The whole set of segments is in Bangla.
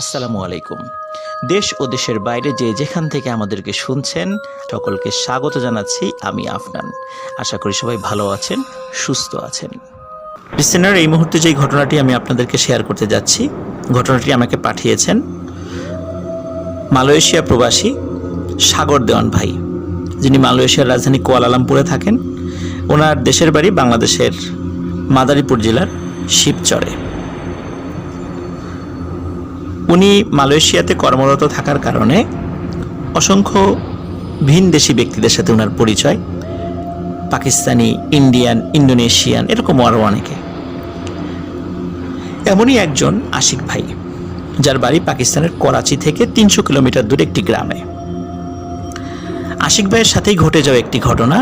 আসসালামু আলাইকুম। দেশ ও দেশের বাইরে যে যেখান থেকে আমাদেরকে শুনছেন সকলকে স্বাগত জানাচ্ছি। আমি আফনান। আশা করি সবাই ভালো আছেন, সুস্থ আছেন। লিসেনার, এই মুহূর্তে যে ঘটনাটি আমি আপনাদেরকে শেয়ার করতে যাচ্ছি, ঘটনাটি আমাকে পাঠিয়েছেন মালয়েশিয়া প্রবাসী সাগর দেওয়ান ভাই, যিনি মালয়েশিয়ার রাজধানী কুয়ালালামপুরে থাকেন। ওনার দেশের বাড়ি বাংলাদেশের মাদারীপুর জেলার শিবচরে। উনি মালয়েশিয়াতে কর্মরত থাকার কারণে অসংখ্য ভিনদেশি ব্যক্তিদের সাথে ওনার পরিচয়, পাকিস্তানি, ইন্ডিয়ান, ইন্দোনেশিয়ান, এরকম আরও অনেকে। এমনই একজন আশিক ভাই, যার বাড়ি পাকিস্তানের করাচি থেকে 300 কিলোমিটার দূরে একটি গ্রামে। আশিক ভাইয়ের সাথেই ঘটে যাওয়া একটি ঘটনা,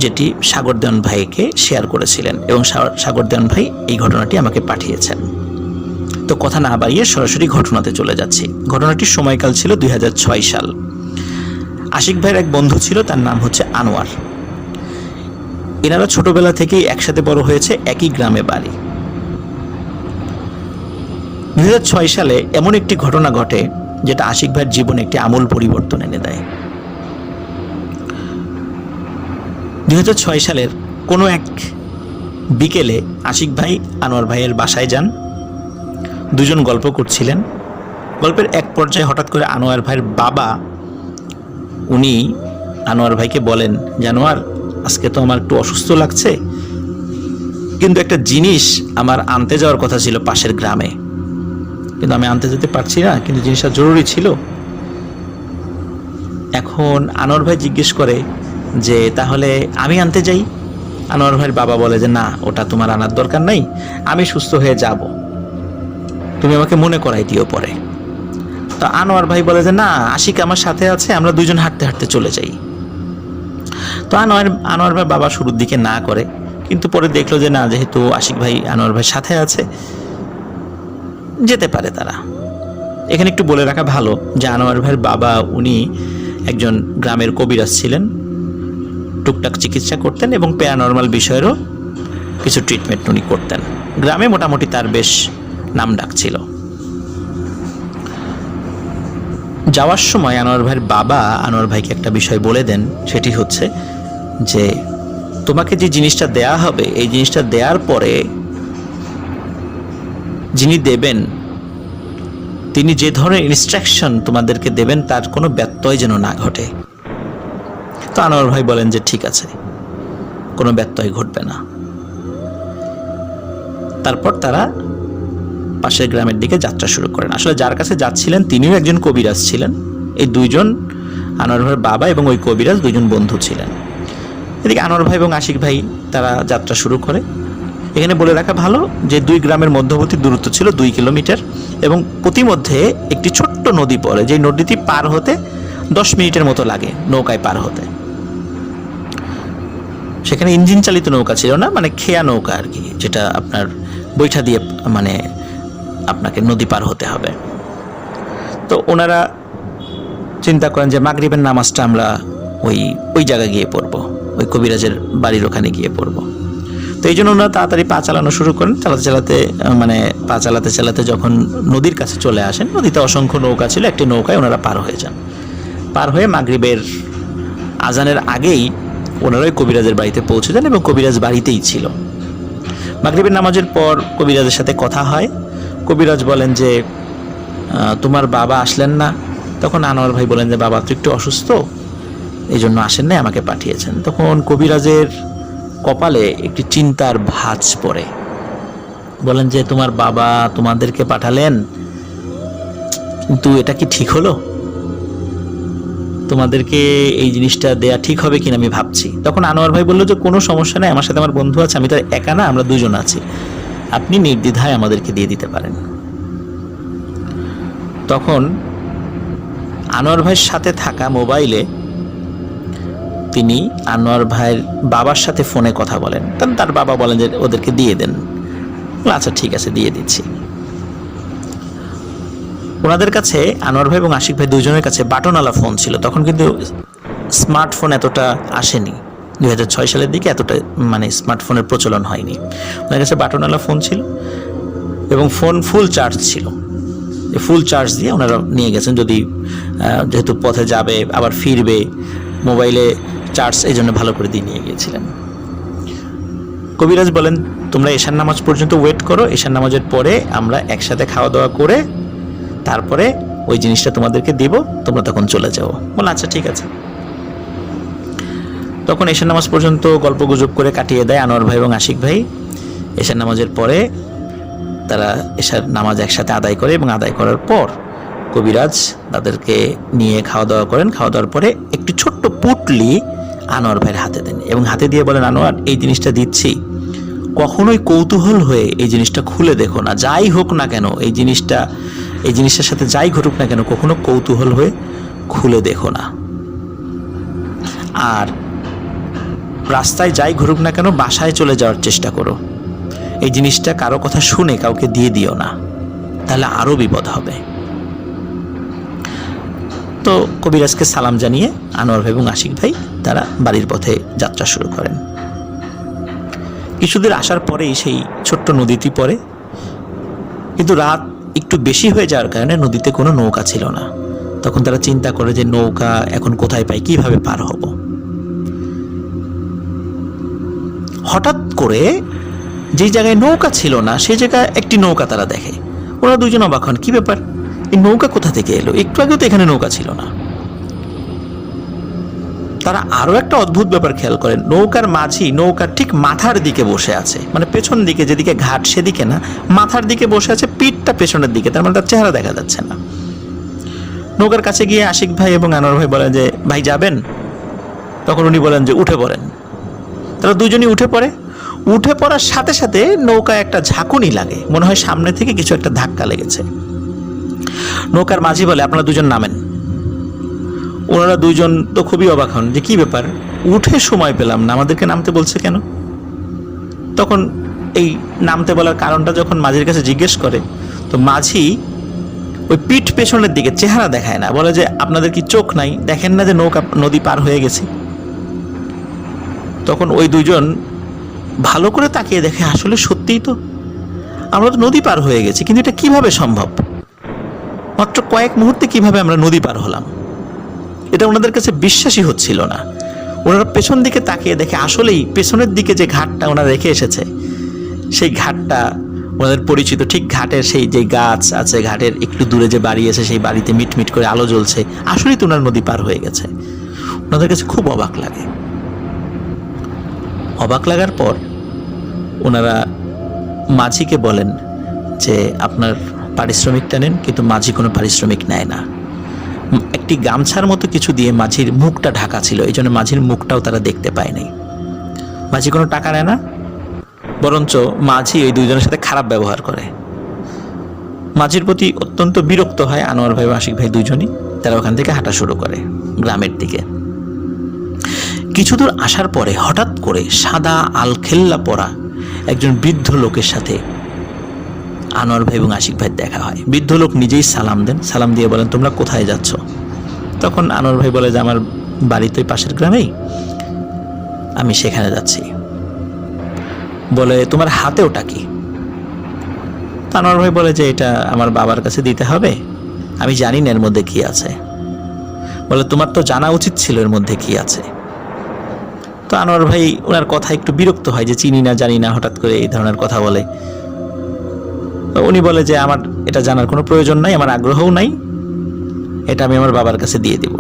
যেটি সাগর দেওয়ান ভাইকে শেয়ার করেছিলেন এবং সাগর দেওয়ান ভাই এই ঘটনাটি আমাকে পাঠিয়েছেন। তো কথা না বাড়িয়ে সরাসরি ঘটনাতে চলে যাচ্ছি। ঘটনাটির সময়কাল ছিল 2006 সাল। আশিক ভাইয়ের এক বন্ধু ছিল, তার নাম হচ্ছে আনোয়ার। এনারা ছোটবেলা থেকেই একসাথে বড় হয়েছে, একই গ্রামে বাড়ি। 2006 সালে এমন একটি ঘটনা ঘটে যেটা আশিক ভাইয়ের জীবনে একটি আমূল পরিবর্তন এনে দেয়। 2006 সালের কোনো এক বিকেলে আশিক ভাই আনোয়ার ভাইয়ের বাসায় যান। দুজন গল্প করছিলেন। গল্পের এক পর্যায়ে হঠাৎ করে আনোয়ার ভাইয়ের বাবা, উনি আনোয়ার ভাইকে বলেন, জানোয়ার, আজকে তো আমার একটু অসুস্থ লাগছে, কিন্তু একটা জিনিস আমার আনতে যাওয়ার কথা ছিল পাশের গ্রামে, কিন্তু আমি আনতে যেতে পারছি না, কিন্তু জিনিসটা জরুরি ছিল। এখন আনোয়ার ভাই জিজ্ঞেস করে যে তাহলে আমি আনতে যাই। আনোয়ার ভাইয়ের বাবা বলে যে না, ওটা তোমার আনার দরকার নাই, আমি সুস্থ হয়ে যাব, তুমি আমাকে মনে করাই দিও পরে। তো আনোয়ার ভাই বলে যে না, আশিক আমার সাথে আছে, আমরা দুজন হাঁটতে হাঁটতে চলে যাই। তো আনোয়ার ভাই বাবা শুরুর দিকে না করে, কিন্তু পরে দেখলো যে না, যেহেতু আশিক ভাই আনোয়ার ভাইয়ের সাথে আছে, যেতে পারে তারা। এখানে একটু বলে রাখা ভালো যে আনোয়ার ভাইয়ের বাবা, উনি একজন গ্রামের কবিরাজ ছিলেন, টুকটাক চিকিৎসা করতেন এবং প্যারানর্মাল বিষয়েরও কিছু ট্রিটমেন্ট উনি করতেন। গ্রামে মোটামুটি তার বেশ নাম ডাক ছিল। যাওয়ার সময় আনোয়ার ভাইয়ের বাবা আনোয়ার ভাইকে একটা বিষয় বলে দেন, সেটি হচ্ছে যে তোমাকে যে জিনিসটা দেয়া হবে, এই জিনিসটা দেওয়ার পরে যিনি দেবেন, তিনি যে ধরনের ইনস্ট্রাকশন তোমাদেরকে দেবেন তার কোনো ব্যত্যয় যেন না ঘটে। তো আনোয়ার ভাই বলেন যে ঠিক আছে, কোনো ব্যত্যয় ঘটবে না। তারপর তারা পাশের গ্রামের দিকে যাত্রা শুরু করেন। আসলে যার কাছে যাচ্ছিলেন তিনিও একজন কবিরাজ ছিলেন। এই দুইজন, আনোয়ার ভাইয়ের বাবা এবং ওই কবিরাজ, দুইজন বন্ধু ছিলেন। এদিকে আনোয়ার ভাই এবং আশিক ভাই তারা যাত্রা শুরু করে। এখানে বলে রাখা ভালো যে দুই গ্রামের মধ্যবর্তী দূরত্ব ছিল 2 কিলোমিটার এবং প্রতিমধ্যে একটি ছোট্ট নদী পড়ে, যে নদীটি পার হতে 10 মিনিটের মতো লাগে নৌকায় পার হতে। সেখানে ইঞ্জিন চালিত নৌকা ছিল না, মানে খেয়া নৌকা আর কি, যেটা আপনার বৈঠা দিয়ে মানে আপনাকে নদী পার হতে হবে। তো ওনারা চিন্তা করেন যে মাগরিবের নামাজটা আমরা ওই জায়গায় গিয়ে পড়বো, ওই কবিরাজের বাড়ির ওখানে গিয়ে পড়বো। তো এই জন্য ওনারা তাড়াতাড়ি পা চালানো শুরু করেন। পা চালাতে চালাতে যখন নদীর কাছে চলে আসেন, নদীতে অসংখ্য নৌকা ছিল, একটি নৌকায় ওনারা পার হয়ে যান। পার হয়ে মাগরিবের আজানের আগেই ওনারা ওই কবিরাজের বাড়িতে পৌঁছে যান এবং কবিরাজ বাড়িতেই ছিল। মাগরিবের নামাজের পর কবিরাজের সাথে কথা হয়। কবিরাজ বলেন যে তোমার বাবা আসলেন না? তখন আনোয়ার ভাই বলেন যে বাবা তো একটু অসুস্থ, এই জন্য আসেন নাই, আমাকে পাঠিয়েছেন। তখন কবিরাজের কপালে একটি চিন্তার ভাঁজ পড়ে। বলেন যে তোমার বাবা তোমাদেরকে পাঠালেন, কিন্তু এটা কি ঠিক হলো? তোমাদেরকে এই জিনিসটা দেয়া ঠিক হবে কিনা আমি ভাবছি। তখন আনোয়ার ভাই বললো যে কোনো সমস্যা নেই, আমার সাথে আমার বন্ধু আছে, আমি তো একা না, আমরা দুজন আছি, আপনি নির্দ্বিধায় আমাদেরকে দিয়ে দিতে পারেন। তখন আনোয়ার ভাইয়ের সাথে থাকা মোবাইলে তিনি আনোয়ার ভাইয়ের বাবার সাথে ফোনে কথা বলেন। তার বাবা বলেন যে ওদেরকে দিয়ে দেন। আচ্ছা ঠিক আছে, দিয়ে দিচ্ছি। ওনাদের কাছে, আনোয়ার ভাই এবং আশিক ভাই দুজনের কাছে বাটনওয়ালা ফোন ছিল। তখন কিন্তু স্মার্টফোন এতটা আসেনি, 2006 সালের দিকে এতটা মানে স্মার্টফোনের প্রচলন হয়নি। ওনার কাছে বাটনওয়ালা ফোন ছিল। এবং ফোন ফুল চার্জ ছিল। ফুল চার্জ দিয়ে ওনারা নিয়ে গেছেন, যদি যেহেতু পথে যাবে আবার ফিরবে, মোবাইলে চার্জ এই জন্য ভালো করে দিয়ে নিয়ে গিয়েছিলেন। কবিরাজ বলেন তোমরা এশার নামাজ পর্যন্ত ওয়েট করো, এশার নামাজের পরে আমরা একসাথে খাওয়া দাওয়া করে তারপরে ওই জিনিসটা তোমাদেরকে দেব, তোমরা তখন চলে যাও। বলে আচ্ছা ঠিক আছে। তখন এশার নামাজ পর্যন্ত গল্প গুজব করে কাটিয়ে দেয় আনোয়ার ভাই এবং আশিক ভাই। এশার নামাজের পরে তারা এশার নামাজ একসাথে আদায় করে এবং আদায় করার পর কবিরাজ তাদেরকে নিয়ে খাওয়া দাওয়া করেন। খাওয়া দাওয়ার পরে একটি ছোট্ট পুটলি আনোয়ার ভাইয়ের হাতে দেন এবং হাতে দিয়ে বলেন, আনোয়ার এই জিনিসটা দিচ্ছি, কখনোই কৌতূহল হয়ে এই জিনিসটা খুলে দেখো না, যাই হোক না কেন এই জিনিসটার সাথে যাই ঘটুক না কেন কখনো কৌতূহল হয়ে খুলে দেখো না। আর রাস্তায় যাই ঘটুক না কেন বাসায় চলে যাওয়ার চেষ্টা করো। এই জিনিসটা কারো কথা শুনে কাউকে দিয়ে দিও না, তাহলে আরো বিপদ হবে। তো কবিরাজকে সালাম জানিয়ে আনোয়ার ভাই এবং আশিক ভাই তারা বাড়ির পথে যাত্রা শুরু করেন। কিছুদূর আসার পরেই সেই ছোট্ট নদীটি পড়ে, কিন্তু রাত একটু বেশি হয়ে যাওয়ার কারণে নদীতে কোনো নৌকা ছিল না। তখন তারা চিন্তা করে যে নৌকা এখন কোথায় পাই, কিভাবে পার হব। হঠাৎ করে যে জায়গায় নৌকা ছিল না সেই জায়গায় একটি নৌকা তারা দেখে। ওরা দুজন অবাক হন, কি ব্যাপার, এই নৌকা কোথা থেকে এলো, একটু আগেও তো এখানে নৌকা ছিল না। তারা আরো একটা অদ্ভুত ব্যাপার খেয়াল করেন, নৌকার মাঝি নৌকার ঠিক মাথার দিকে বসে আছে, মানে পেছন দিকে, যেদিকে ঘাট সেদিকে না, মাথার দিকে বসে আছে, পিঠটা পেছনের দিকে, তার মানে তার চেহারা দেখা যাচ্ছে না। নৌকার কাছে গিয়ে আশিক ভাই এবং আনোয়ার ভাই বলেন যে ভাই যাবেন? তখন উনি বলেন যে উঠে পড়েন। তারা দুজনই উঠে পড়ে। উঠে পড়ার সাথে সাথে নৌকায় একটা ঝাঁকুনি লাগে, মনে হয় সামনে থেকে কিছু একটা ধাক্কা লেগেছে। নৌকার মাঝি বলে আপনারা দুজন নামেন। ওনারা দুইজন তো খুবই অবাক হন যে কি ব্যাপার, উঠে সময় পেলাম না, আমাদেরকে নামতে বলছে কেন। তখন এই নামতে বলার কারণটা যখন মাঝির কাছে জিজ্ঞেস করে, তো মাঝি ওই পিঠ পেছনের দিকে, চেহারা দেখায় না, বলে যে আপনাদের কি চোখ নাই, দেখেন না যে নদী পার হয়ে গেছে। তখন ওই দুইজন ভালো করে তাকিয়ে দেখে, আসলে সত্যিই তো আমরা তো নদী পার হয়ে গেছি, কিন্তু এটা কিভাবে সম্ভব, মাত্র কয়েক মুহূর্তে কিভাবে আমরা নদী পার হলাম, এটা ওনাদের কাছে বিশ্বাসই হচ্ছিল না। ওনারা পেছন দিকে তাকিয়ে দেখে আসলেই পেছনের দিকে যে ঘাটটা ওনারা রেখে এসেছে সেই ঘাটটা ওনাদের পরিচিত, ঠিক ঘাটের সেই যে গাছ আছে, ঘাটের একটু দূরে যে বাড়ি আছে সেই বাড়িতে মিটমিট করে আলো জ্বলছে, আসলেই তো ওনার নদী পার হয়ে গেছে। ওনাদের কাছে খুব অবাক লাগে। অবাক লাগার পর ওনারা মাঝিকে বলেন যে আপনার পারিশ্রমিকটা নেন, কিন্তু মাঝি কোনো পারিশ্রমিক নেয় না। একটি গামছার মতো কিছু দিয়ে মাঝির মুখটা ঢাকা ছিল, এই জন্য মাঝির মুখটাও তারা দেখতে পায়নি। মাঝি কোনো টাকা নেয় না, বরঞ্চ মাঝি ওই দুইজনের সাথে খারাপ ব্যবহার করে। মাঝির প্রতি অত্যন্ত বিরক্ত হয় আনোয়ার ভাই ও আশিক ভাই দুইজনই। তারা ওখান থেকে হাঁটা শুরু করে গ্রামের দিকে। কিছু দূর আসার পরে হঠাৎ করে সাদা আলখেল্লা পরা একজন বৃদ্ধ লোকের সাথে আনোয়ার ভাই এবং আশিক ভাই দেখা হয়। বৃদ্ধ লোক নিজেই সালাম দেন, সালাম দিয়ে বলেন তোমরা কোথায় যাচ্ছ? তখন আনোয়ার ভাই বলে যে আমার বাড়ি তো পাশের গ্রামেই, আমি সেখানে যাচ্ছি। বলে তোমার হাতে ওটা কি? আনোয়ার ভাই বলে যে এটা আমার বাবার কাছে দিতে হবে, আমি জানি না এর মধ্যে কি আছে। বলে তোমার তো জানা উচিত ছিল এর মধ্যে কি আছে। তো আনোয়ার ভাই ওনার কথা একটু বিরক্ত হয় যে চিনি না জানি না, হঠাৎ করে এই ধরনের কথা বলে। উনি বলে যে আমার এটা জানার কোনো প্রয়োজন নাই, আমার আগ্রহও নাই, এটা আমি আমার বাবার কাছে দিয়ে দিব।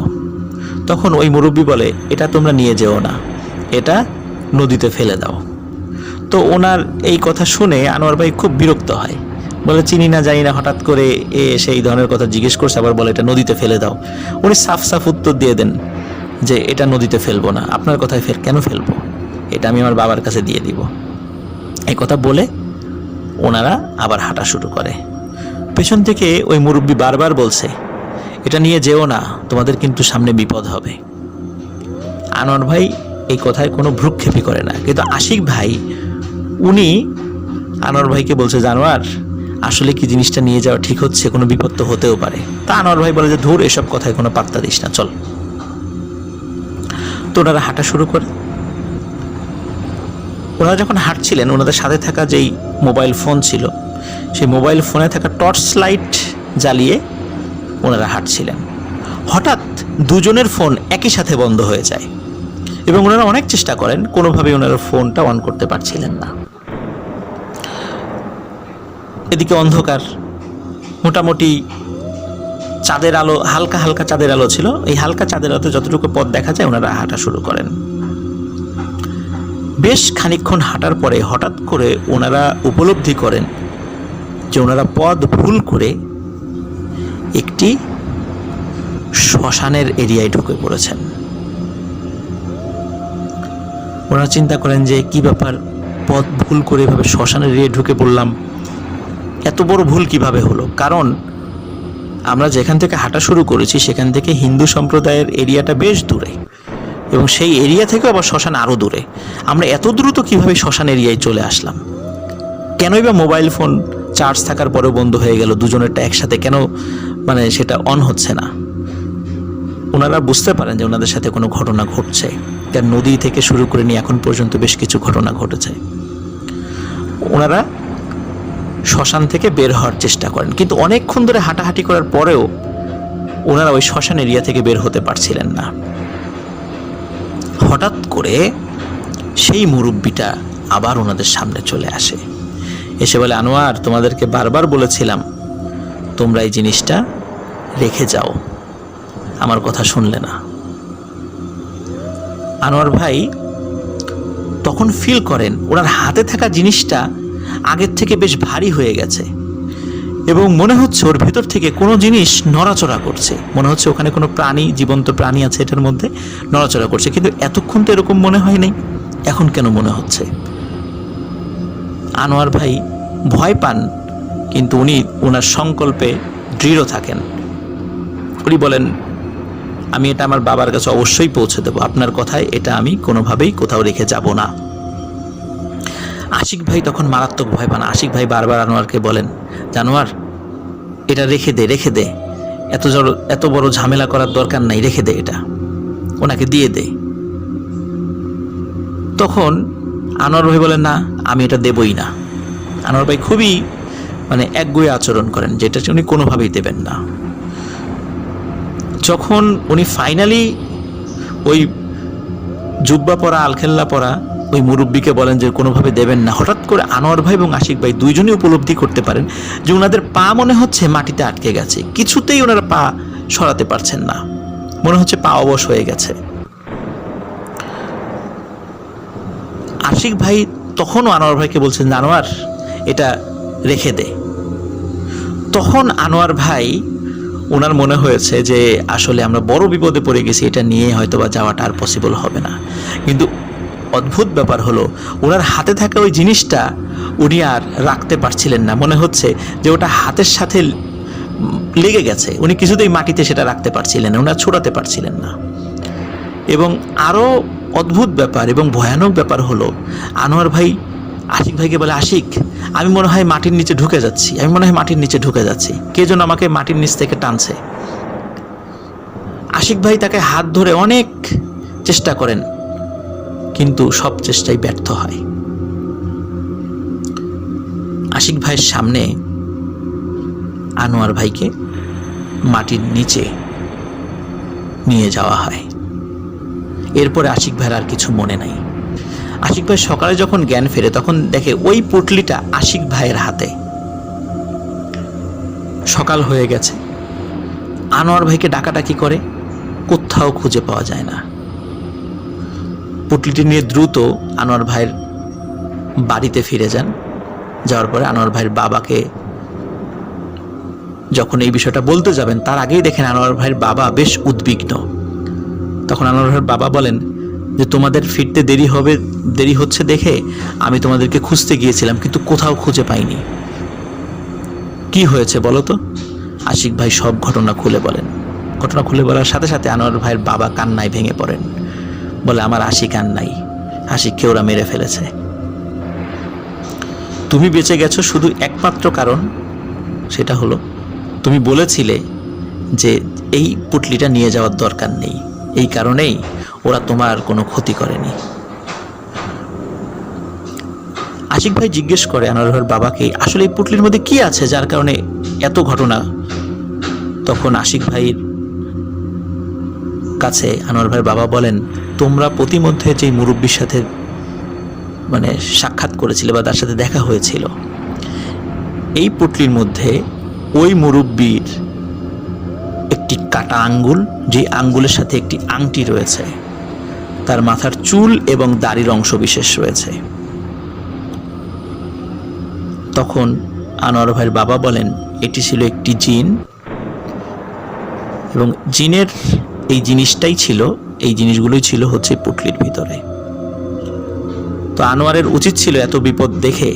তখন ওই মুরব্বী বলে এটা তোমরা নিয়ে যেও না, এটা নদীতে ফেলে দাও। তো ওনার এই কথা শুনে আনোয়ার ভাই খুব বিরক্ত হয়, বলে চিনি না জানি না, হঠাৎ করে সেই ধরনের কথা জিজ্ঞেস করছে, আবার বলে এটা নদীতে ফেলে দাও। উনি সাফ সাফ উত্তর দিয়ে দেন যে এটা নদীতে ফেলবো না, আপনার কথায় কেন ফেলবো, এটা আমি আমার বাবার কাছে দিয়ে দিব। এই কথা বলে ওনারা আবার হাঁটা শুরু করে। পেছন থেকে ওই মুরব্বী বারবার বলছে এটা নিয়ে যেও না, তোমাদের কিন্তু সামনে বিপদ হবে। আনোয়ার ভাই এই কথায় কোনো ভ্রুক্ষেপই করে না, কিন্তু আশিক ভাই উনি আনোয়ার ভাইকে বলছে জানোয়ার আসলে কি জিনিসটা নিয়ে যাওয়া ঠিক হচ্ছে, কোনো বিপদ তো হতেও পারে। তা আনোয়ার ভাই বলে যে ধুর এসব কথায় কোনো পাত্তা দিস না, চল। তো ওনারা হাঁটা শুরু করে। ওনারা যখন হাঁটছিলেন ওনাদের সাথে থাকা যেই মোবাইল ফোন ছিল সেই মোবাইল ফোনে থাকা টর্চ লাইট জ্বালিয়ে ওনারা হাঁটছিলেন। হঠাৎ দুজনের ফোন একই সাথে বন্ধ হয়ে যায় এবং ওনারা অনেক চেষ্টা করেন, কোনোভাবেই ওনারা ফোনটা অন করতে পারছিলেন না। এদিকে অন্ধকার, মোটামুটি চাঁদের আলো, হালকা হালকা চাঁদের আলো ছিল। এই হালকা চাঁদের আলোতে যতটুকু পথ দেখা যায় ওনারা হাঁটা শুরু করেন। বেশ খানিকক্ষণ হাঁটার পরে হঠাৎ করে ওনারা উপলব্ধি করেন যে ওনারা পথ ভুল করে একটি শ্মশানের এরিয়ায় ঢুকে পড়েছেন। ওনারা চিন্তা করেন যে কি ব্যাপার, পথ ভুল করে এভাবে শ্মশানের এরিয়ায় ঢুকে পড়লাম, এত বড় ভুল কিভাবে হলো? কারণ আমরা যেখান থেকে হাঁটা শুরু করেছি সেখান থেকে হিন্দু সম্প্রদায়ের এরিয়াটা বেশ দূরে এবং সেই এরিয়া থেকে আবার শ্মশান আরও দূরে। আমরা এত দ্রুত কিভাবে শ্মশান এরিয়ায় চলে আসলাম? কেনই বা মোবাইল ফোন চার্জ থাকার পরেও বন্ধ হয়ে গেল? দুজনেরটা একসাথে কেন সেটা অন হচ্ছে না? ওনারা বুঝতে পারেন যে ওনাদের সাথে কোনো ঘটনা ঘটছে, কারণ নদী থেকে শুরু করে নিয়ে এখন পর্যন্ত বেশ কিছু ঘটনা ঘটেছে। ওনারা শ্মশান থেকে বের হওয়ার চেষ্টা করেন, কিন্তু অনেকক্ষণ ধরে হাঁটাহাঁটি করার পরেও ওনারা ওই শ্মশান এরিয়া থেকে বের হতে পারছিলেন না। হঠাৎ করে সেই মুরব্বিটা আবার ওনাদের সামনে চলে আসে, এসে বলে, আনোয়ার, তোমাদেরকে বারবার বলেছিলাম তোমরা এই জিনিসটা রেখে যাও, আমার কথা শুনলে না। আনোয়ার ভাই তখন ফিল করেন ওনার হাতে থাকা জিনিসটা আগের থেকে বেশ ভারী হয়ে গেছে এবং মনে হচ্ছে ওর ভেতর থেকে কোনো জিনিস নড়াচড়া করছে। মনে হচ্ছে ওখানে কোনো প্রাণী, জীবন্ত প্রাণী আছে এটার মধ্যে, নড়াচড়া করছে। কিন্তু এতক্ষণ তো এরকম মনে হয় নাই, এখন কেন মনে হচ্ছে? আনোয়ার ভাই ভয় পান, কিন্তু উনি ওনার সংকল্পে দৃঢ় থাকেন। উনি বলেন, আমি এটা আমার বাবার কাছে অবশ্যই পৌঁছে দেবো, আপনার কথায় এটা আমি কোনোভাবেই কোথাও রেখে যাব না। আশিক ভাই তখন মারাত্মক ভয় পান। আশিক ভাই বারবার আনোয়ারকে বলেন, জানোয়ার, এটা রেখে দে, রেখে দে, এত বড় ঝামেলা করার দরকার নাই, রেখে দে, এটা ওনাকে দিয়ে দে। তখন আনোয়ার ভাই বলেন, না, আমি এটা দেবই না। আনোয়ার ভাই খুবই একগুঁয়ে আচরণ করেন, যেটা উনি কোনোভাবেই দেবেন না। যখন উনি ফাইনালি ওই জুব্বা পরা, আলখেল্লা পরা ওই মুরব্বীকে বলেন যে কোনোভাবে দেবেন না, হঠাৎ করে আনোয়ার ভাই এবং আশিক ভাই দুইজনই উপলব্ধি করতে পারেন যে ওনাদের পা মনে হচ্ছে মাটিতে আটকে গেছে, কিছুতেই ওনারা পা সরাতে পারছেন না, মনে হচ্ছে পা অবশ হয়ে গেছে। আশিক ভাই তখনও আনোয়ার ভাইকে বলছেন, আনোয়ার, এটা রেখে দে। তখন আনোয়ার ভাই, ওনার মনে হয়েছে যে আসলে আমরা বড় বিপদে পড়ে গেছি, এটা নিয়ে হয়তো বা যাওয়াটা আর পসিবল হবে না। কিন্তু অদ্ভুত ব্যাপার হলো, ওনার হাতে থাকা ওই জিনিসটা উনি আর রাখতে পারছিলেন না। মনে হচ্ছে যে ওটা হাতের সাথে লেগে গেছে, উনি কিছুতেই মাটিতে সেটা রাখতে পারছিলেন না, ওনার ছোড়াতে পারছিলেন না। এবং আরও অদ্ভুত ব্যাপার এবং ভয়ানক ব্যাপার হলো, আনোয়ার ভাই আশিক ভাইকে বলে, আশিক, আমি মনে হয় মাটির নিচে ঢুকে যাচ্ছি, আমি মনে হয় মাটির নিচে ঢুকে যাচ্ছি, কে যেন আমাকে মাটির নিচ থেকে টানছে। আশিক ভাই তাকে হাত ধরে অনেক চেষ্টা করেন, কিন্তু সব চেষ্টাই ব্যর্থ হয়। আশিক ভাইয়ের সামনে আনোয়ার ভাইকে মাটির নিচে নিয়ে যাওয়া হয়। এরপরে আশিক ভাইয়ের আর কিছু মনে নাই। আশিক ভাই সকালে যখন জ্ঞান ফেরে তখন দেখে ওই পুটলিটা আশিক ভাইয়ের হাতে। সকাল হয়ে গেছে, আনোয়ার ভাইকে ডাকাডাকি করে, কোথাও খুঁজে পাওয়া যায় না। পুটলিটি নিয়ে দ্রুত আনোয়ার ভাইয়ের বাড়িতে ফিরে যান। যাওয়ার পরে আনোয়ার ভাইয়ের বাবাকে যখন এই বিষয়টা বলতে যাবেন, তার আগেই দেখেন আনোয়ার ভাইয়ের বাবা বেশ উদ্বিগ্ন। তখন আনোয়ার ভাইয়ের বাবা বলেন যে, তোমাদের ফিরতে দেরি হচ্ছে দেখে আমি তোমাদেরকে খুঁজতে গিয়েছিলাম, কিন্তু কোথাও খুঁজে পাইনি। কি হয়েছে বলো তো? আশিক ভাই সব ঘটনা খুলে বলেন। ঘটনা খুলে বলার সাথে সাথে আনোয়ার ভাইয়ের বাবা কান্নায় ভেঙে পড়েন, বলে, আমার আশিক আর নাই, আশিককে ওরা মেরে ফেলেছে। তুমি বেঁচে গেছো শুধু একমাত্র কারণ, সেটা হলো তুমি বলেছিলে যে এই পুটলিটা নিয়ে যাওয়ার দরকার নেই, এই কারণেই ওরা তোমার কোনো ক্ষতি করেনি। আশিক ভাই জিজ্ঞেস করে আনোয়ার ভাইয়ের বাবাকে, আসলে এই পুটলির মধ্যে কি আছে যার কারণে এত ঘটনা। তখন আশিক ভাইয়ের কাছে আনোয়ার ভাইয়ের বাবা বলেন, তোমরা প্রতিমধ্যে যে মুরব্বীর সাথে মানে সাক্ষাৎ করেছিলে বা তার সাথে দেখা হয়েছিল, এই পুটলির মধ্যে ওই মুরব্বীর একটি কাটা আঙ্গুল, যে আঙ্গুলের সাথে একটি আংটি রয়েছে, তার মাথার চুল এবং দাড়ির অংশ বিশেষ রয়েছে। তখন আনোয়ার ভাইয়ের বাবা বলেন, এটি ছিল একটি জিন, এবং জিনের এই জিনিসটাই ছিল, এই জিনিসগুলোই ছিল হচ্ছে পুটলির ভিতরে। তো আনোয়ারের উচিত ছিল এত বিপদ দেখে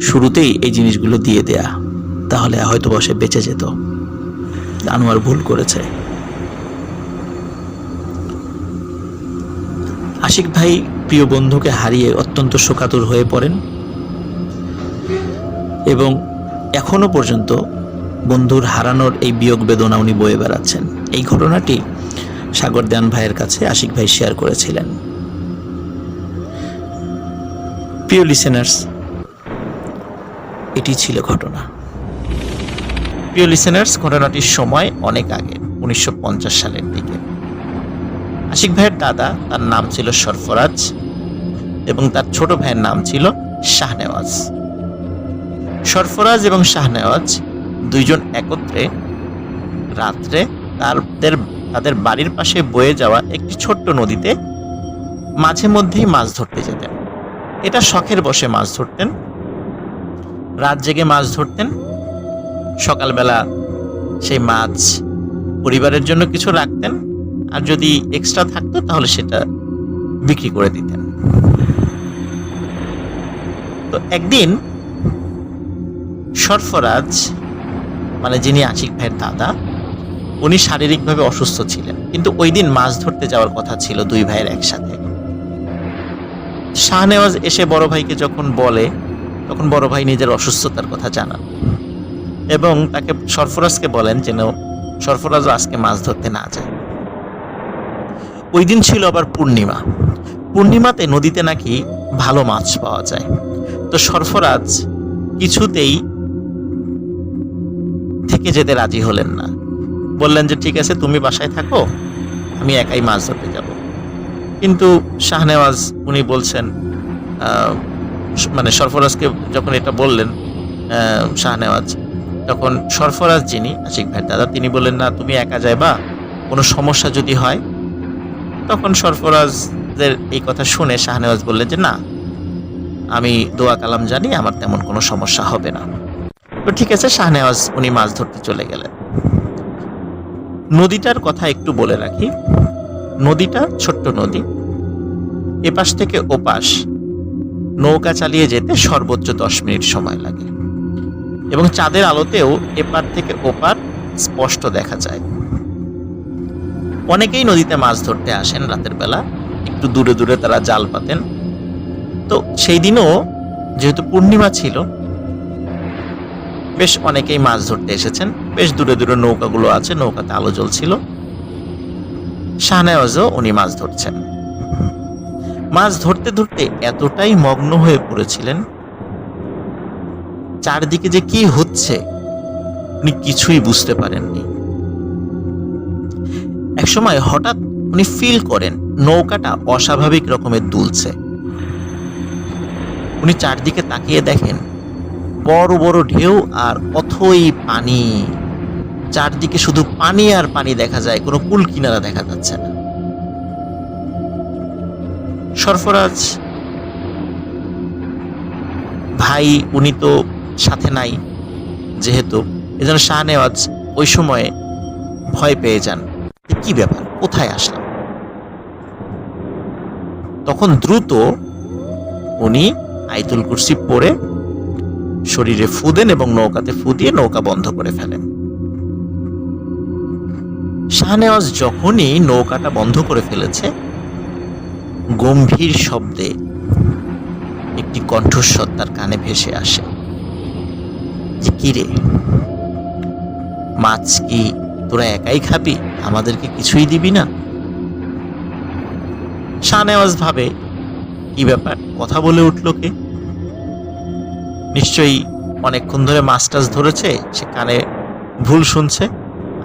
শুরুতেই এই জিনিসগুলো দিয়ে দেয়া, তাহলে হয়তো বসে বেঁচে যেত। আনোয়ার ভুল করেছে। আশিক ভাই প্রিয় বন্ধুকে হারিয়ে অত্যন্ত শোকাতুর হয়ে পড়েন এবং এখনো পর্যন্ত বন্ধুর হারানোর এই বিয়োগ বেদনা উনি বয়ে বেড়াচ্ছেন। এই ঘটনাটি সাগর দেওয়ান ভাইয়ের কাছে আশিক ভাই শেয়ার করেছিলেন। প্রিয় লিসেনার্স, এটি ছিল ঘটনা। প্রিয় লিসেনার্স, ঘটনাটির সময় অনেক আগে, 1950 সালের দিকে। আশিক ভাইয়ের দাদা, তার নাম ছিল সরফরাজ, এবং তার ছোট ভাইয়ের নাম ছিল শাহনেওয়াজ। সরফরাজ এবং শাহনেওয়াজ দুইজন একত্রে রাত্রে তাদের বাড়ির পাশে বয়ে যাওয়া একটি ছোট্ট নদীতে মাঝে মধ্যেই মাছ ধরতে যেতেন। এটা শখের বশে মাছ ধরতেন, রাত জেগে মাছ ধরতেন। সকালবেলা সেই মাছ পরিবারের জন্য কিছু রাখতেন, আর যদি এক্সট্রা থাকতো তাহলে সেটা বিক্রি করে দিতেন। তো একদিন সরফরাজ, মানে যিনি আশিক ভাইয়ের দাদা, উনি শারীরিকভাবে অসুস্থ ছিলেন, কিন্তু ওই দিন মাছ ধরতে যাওয়ার কথা ছিল দুই ভাইয়ের একসাথে। শাহনেওয়াজ এসে বড় ভাইকে যখন বলে, তখন বড় ভাই নিজের অসুস্থতার কথা জানান এবং তাকে সরফরাজকে বলেন যেন সরফরাজও আজকে মাছ ধরতে না যায়। ওই দিন ছিল আবার পূর্ণিমা। পূর্ণিমাতে নদীতে নাকি ভালো মাছ পাওয়া যায়। তো সরফরাজ কিছুতেই থেকে যেতে রাজি হলেন না, বললেন যে ঠিক আছে, তুমি বাসায় থাকো, আমি একাই মাছ ধরতে যাব। কিন্তু শাহনেওয়াজ উনি বলছেন, মানে সরফরাজকে যখন এটা বললেন শাহনেওয়াজ, তখন সরফরাজ যিনি আশিক ভাইয়ের দাদা, তিনি বললেন না, তুমি একা যাইবা, কোনো সমস্যা যদি হয়। তখন সরফরাজদের এই কথা শুনে শাহনেওয়াজ বললেন যে না, আমি দোয়া কালাম জানি, আমার তেমন কোনো সমস্যা হবে না। তো ঠিক আছে, শাহনেওয়াজ উনি মাছ ধরতে চলে গেলেন। নদীটার কথা একটু বলে রাখি। নদীটা ছোট্ট নদী, এপাশ থেকে ওপাশ নৌকা চালিয়ে যেতে সর্বোচ্চ 10 মিনিট সময় লাগে, এবং চাঁদের আলোতেও এপার থেকে ওপার স্পষ্ট দেখা যায়। অনেকেই নদীতে মাছ ধরতে আসেন রাতের বেলা, একটু দূরে দূরে তারা জাল পাতেন। তো সেই দিনও যেহেতু পূর্ণিমা ছিল, বেশ অনেকেই মাছ ধরতে এসেছেন। বেশ দূরে দূরে নৌকাগুলো আছে, নৌকাতে আলো জ্বলছিল। শাহনেওয়াজও উনি মাছ ধরছেন। মাছ ধরতে ধরতে এতটাই মগ্ন হয়ে পড়েছিলেন, চারদিকে যে কি হচ্ছে উনি কিছুই বুঝতে পারেননি। একসময় হঠাৎ উনি ফিল করেন নৌকাটা অস্বাভাবিক রকমের দুলছে। উনি চারদিকে তাকিয়ে দেখেন বড় বড় ঢেউ আর অথই পানি। চারদিকে শুধু পানি আর পানি দেখা যায়, কোনো কুল কিনারা দেখা যাচ্ছে না। সরফরাজ ভাই উনি তো সাথে নাই যেহেতু, এজন্য শাহনেওয়াজ ওই সময়ে ভয় পেয়ে যান, কি ব্যাপার, কোথায় আসলাম। তখন দ্রুত উনি আয়াতুল কুরসি পড়ে শরীরে ফু দেন এবং নৌকাতে ফু দিয়ে নৌকা বন্ধ করে ফেলেন। শাহনেওয়াজ যখনই নৌকাটা বন্ধ করে ফেলেছে, গম্ভীর শব্দে একটি কণ্ঠস্বর তার কানে ভেসে আসে যে কিরে, মাছ কি তোরা একাই খাবি, আমাদেরকে কিছুই দিবি না? শাহনেওয়াজ ভাবে কি ব্যাপার, কথা বলে উঠল কে? নিশ্চয়ই অনেকক্ষণ ধরে মাছ টাছ ধরেছে, সে কানে ভুল শুনছে,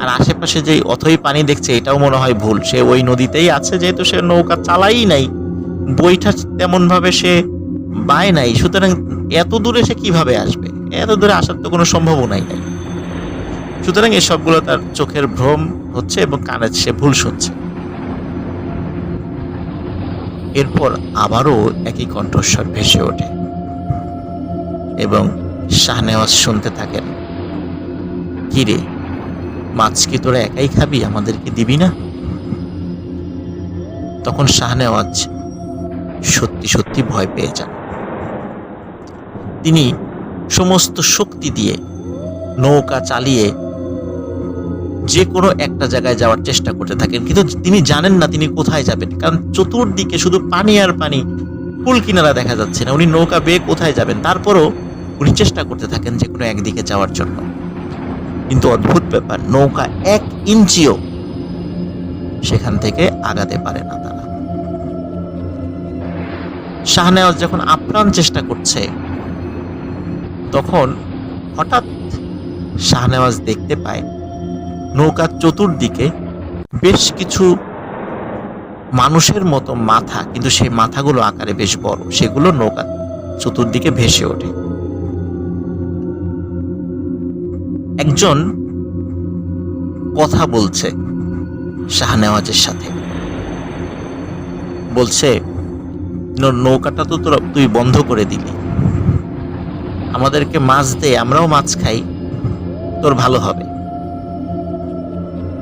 আর আশেপাশে যে অথই পানি দেখছে এটাও মনে হয় ভুল। সে ওই নদীতেই আছে, যেহেতু সে নৌকা চালাই নাই, বইটা তেমন ভাবে সে বায় নাই, সুতরাং এত দূরে সে কিভাবে আসবে? এত দূরে আসার তো কোনো সম্ভাবনাই নাই। সুতরাং এই সবগুলো তার চোখের ভ্রম হচ্ছে এবং কানে সে ভুল শুনছে। এরপর আবারও একই কণ্ঠস্বর ভেসে ওঠে এবং শাহনেওয়াজ শুনতে থাকেন, কিরে, মাছ কি তোরা একাই খাবি, আমাদেরকে দিবি না? তখন শাহনেওয়াজ সত্যি সত্যি ভয় পেয়ে যান। তিনি সমস্ত শক্তি দিয়ে নৌকা চালিয়ে যে কোনো একটা জায়গায় যাওয়ার চেষ্টা করতে থাকেন, কিন্তু তিনি জানেন না তিনি কোথায় যাবেন, কারণ চতুর্দিকে শুধু পানি আর পানি, কুল কিনারা দেখা যাচ্ছে না। উনি নৌকা বেয়ে কোথায় যাবেন? তারপরও উনি চেষ্টা করতে থাকেন যে কোনো একদিকে যাওয়ার জন্য, কিন্তু অদ্ভুত ব্যাপার, নৌকা 1 ইঞ্চিও সেখান থেকে আগাতে পারে না তারা। শাহনেওয়াজ যখন আপ্রাণ চেষ্টা করছে, তখন হঠাৎ শাহনেওয়াজ দেখতে পায় নৌকার চতুর্দিকে বেশ কিছু মানুষের মতো মাথা, কিন্তু সেই মাথাগুলো আকারে বেশ বড়, সেগুলো নৌকা চতুর্দিকে ভেসে ওঠে। একজন কথা বলছে শাহনেওয়াজের সাথে, বলছে, নৌকাটা তো তুই বন্ধ করে দিলি, আমাদেরকে মাছ দে, আমরাও মাছ খাই, তোর ভালো হবে।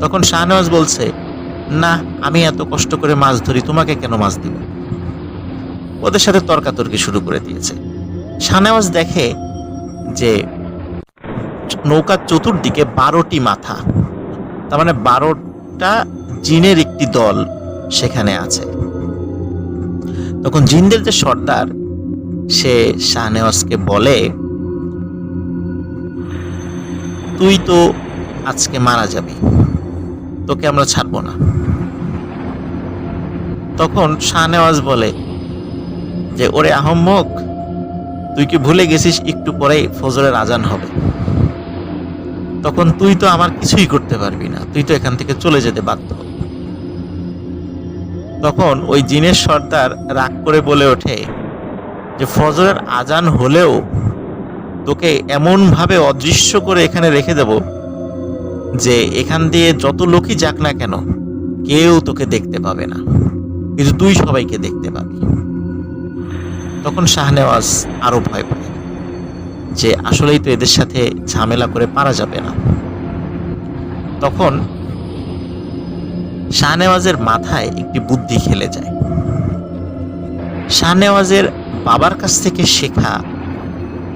তখন শাহনেওয়াজ বলছে, না, আমি এত কষ্ট করে মাছ ধরি, তোমাকে কেন মাছ দিব? ওদের সাথে তর্কাতর্কি শুরু করে দিয়েছে। শাহনেওয়াজ দেখে যে নৌকার চতুর্দিকে 12টি মাথা, তার মানে 12টা জিনের একটি দল সেখানে আছে। তখন জিনদের যে সর্দার, সে শাহনেওয়াজকে বলে, তুই তো আজকে মারা যাবি, তোকে আমরা ছাড়বো না। তখন শাহনেওয়াজ বলে যে, ওরে আহম্মক, তুই কি ভুলে গেছিস একটু পরেই ফজরের আজান হবে? তখন তুই তো আমার কিছুই করতে পারবি না, তুই তো এখান থেকে চলে যেতে বাধ্য। তখন ওই জিনের সর্দার রাগ করে বলে ওঠে যে, ফজরের আজান হলেও তোকে এমন ভাবে অদৃশ্য করে এখানে রেখে দেব যে এখান দিয়ে যত লোকই যাক না কেন কেউ তোকে দেখতে পাবে না, কিন্তু তুই সবাইকে দেখতে পাবি। তখন শাহনেওয়াজ আরো ভয় পায় যে আসলেই তো এদের সাথে ঝামেলা করে পারা যাবে না। তখন শাহনেওয়াজের মাথায় একটি বুদ্ধি খেলে যায়। শাহনেওয়াজের বাবার কাছ থেকে শেখা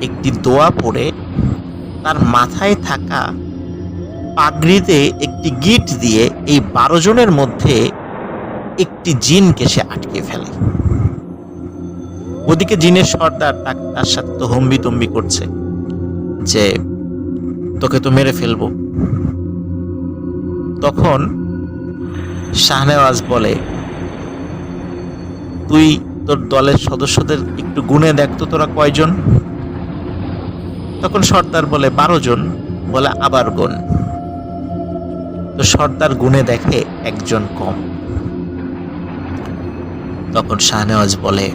একটি দোয়া পড়ে তার মাথায় থাকা পাগড়িতে একটি গিট দিয়ে এই 12 জনের মধ্যে একটি জিনকে সে আটকে ফেলে। ওদিকে জিনের সর্দার তার সাথে তো হম্বিতম্বি করছে যে তোকে তো মেরে ফেলবো। তখন শাহনেওয়াজ বলে, তুই তোর দলের সদস্যদের একটু গুনে দেখতো তোরা কয়জন? তখন সর্দার বলে 12 জন। বলে আবার গুন। তো সর্দার গুনে দেখে একজন কম। তখন শাহনেওয়াজ বলে,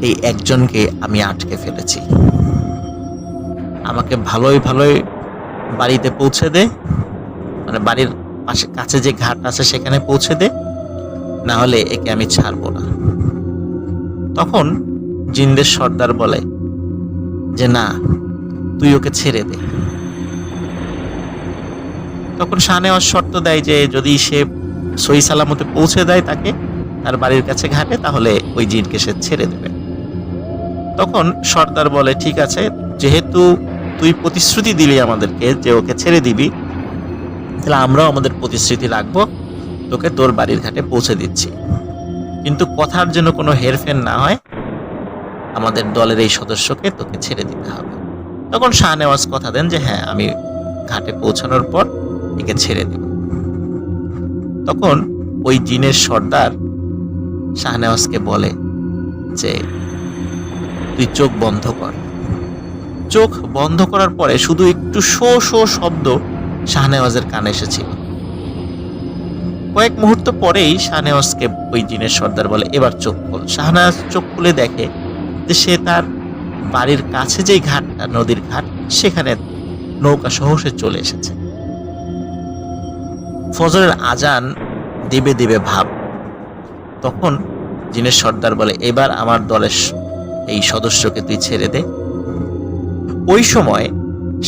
এই একজনকে আমি আটকে ফেলেছি, আমাকে ভালোই ভালোই বাড়িতে পৌঁছে দে, মানে বাড়ির পাশে কাছে যে ঘাট আছে সেখানে পৌঁছে দে, না হলে একে আমি ছাড়বো না। তখন জিনদের সর্দার বলে যে, না, তুই ওকে ছেড়ে দে। তখন শাহনেওয়াজ শর্ত দেয় যে যদি সে সহি সালামতে পৌঁছে দেয় তাকে তার বাড়ির কাছে ঘাটে, তাহলে ওই জিনকে সে ছেড়ে দেবে। তখন সর্দার বলে, ঠিক আছে, যেহেতু তুই প্রতিশ্রুতি দিলি আমাদেরকে যে ওকে ছেড়ে দিবি, তাহলে আমরাও আমাদের প্রতিশ্রুতি রাখবো, তোকে তোর বাড়ির ঘাটে পৌঁছে দিচ্ছি, কিন্তু কথার যেন কোনো হেরফের না হয়, আমাদের দলের এই সদস্যকে তোকে ছেড়ে দিতে হবে। তখন শাহনেওয়াজ কথা দেন যে হ্যাঁ, আমি ঘাটে পৌঁছানোর পর একে ছেড়ে দেব। তখন ওই জিনের সর্দার শাহনেওয়াজকে বলে যে তুই চোখ বন্ধ কর, চোখ বন্ধ করার পরে শুধু একটু শো শো শব্দ শাহনেওয়াজের কানে এসেছিল। কয়েক মুহূর্ত পরেই শাহনেওয়াজকে ওই জিনের সর্দার বলে, এবার চোখ খোল। শাহনেওয়াজ চোখ খুলে দেখে যে সে তার বাড়ির কাছে যেই ঘাটটা, নদীর ঘাট, সেখানে নৌকা সহ সে চলে এসেছে। ফজরের আজান দেবে দেবে ভাব। তখন জিনের সর্দার বলে, এবার আমার দলের এই সদস্যকে তুই ছেড়ে দে। ওই সময়